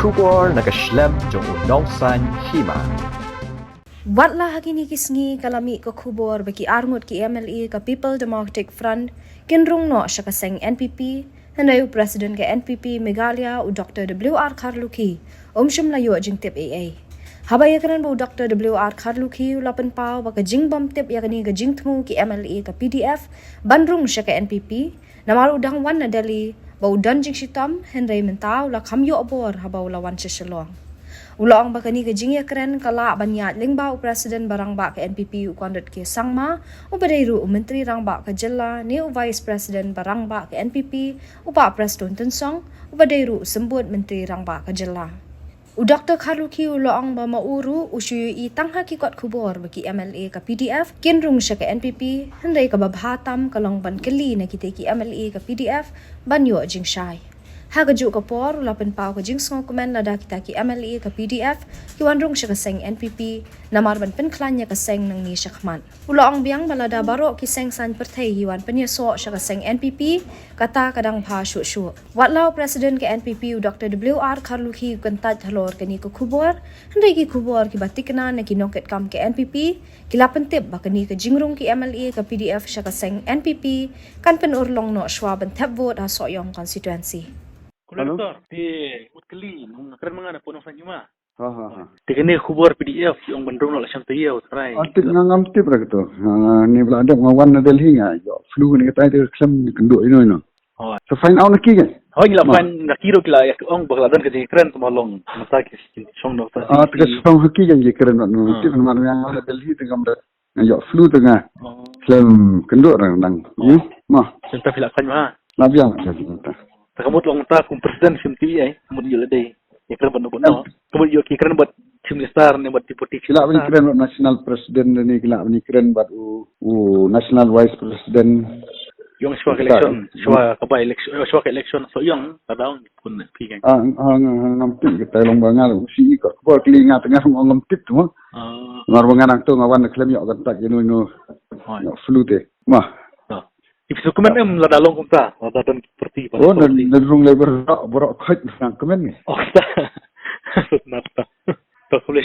kubor nakaslem jong unongsan Hima. Watla hakini kisngi kalami ka kubor baki arngut ki MLA ka People Democratic Front kin Rung no siya kaseng NPP handayo President ka NPP Meghalaya u Dr. W.R. Kharlukhi umshum layo jing tip Eiei. Habaya kanan bu Dr. W.R. Kharlukhi ulapan pao baka jing bam tip yakani ka jing tmu ki MLA ka PDF bandrung siya ka NPP Namar udang wan na Delhi ba udan jing Shitom henday mentau la kamyo abor habaw lawan siya shalong. Ulang bakani ke jingya keren kala banyat lingba u presiden barang ba ke NPP u kondot ke sangma u badairu u menteri rang ba ke jela ni u vice president barang ba ke NPP u pa preston tensong u badairu u sembut menteri rang ba ke jela. U Dr. Kharlukhi u loang ba mauru u shuyu i tangha ki kot kubor baki MLA ka PDF kin Rung siya ke NPP henday ka babhatam kalong ban keli na kita ki MLA ka PDF banyo jing shay. Hagaju ka por ulapan pao ka jing song komen lada kita ki MLA ka PDF ki wanrung siya kaseng NPP namar ban penklanya kaseng nang ni siya kaman. Ula ang biyang balada baro ki seng san pertay hiwan penyeso siya kaseng NPP kata kadang pa syu. Watlaw President ka NPP u Dr. W.R. Kharlukhi kantat halor kani ka kubor henday ki kubor ki batikna na kinongket kam ke NPP kilapan tip bakani ka jingrung ki MLA ka PDF siya kaseng NPP kan penurlong no shwa ban tap vote ha soyong constituency. Halo? Di Utkali, keren mga na po ng Hima. Ha. Tingnan kubur PDF yung bandung na lasang tayo, try. Atik ngam tip ra gitu. Ni bla ada ngawan na Delhi nga. Yo flu ni kata itu klem kendo ino. Oh. So find out naki kan. Oh, gila pan nakiro gila ya ong bagladan kasi keren tumalong matakis song no ta. Tiga song haki yang keren no. Tip nama yang ada Delhi tengam da. Yo flu tengah. Klem kendo ra nang. Mah. Senta pila kan ma. Labiang. Takamot long ta kung presiden sim TV ay kemudian day. Ya keren benar. Kemudian ki keren buat sim star ni buat deputy. Kila ni keren national president ni kila ni keren buat national vice president. Yung swak election, swak election so yung tadaw pun pigan. Ngam tip kita long bangal si ko ko klinga tengah ngam tip tu. Ngar bangal tu ngawan klem yo kan tak ino. Flu te. Mah. Ibsu kemen ladalong kumta, ladadon seperti oh dan Rung lebar borok khaj nang kemen ni. Oh ta. Nata. Tak boleh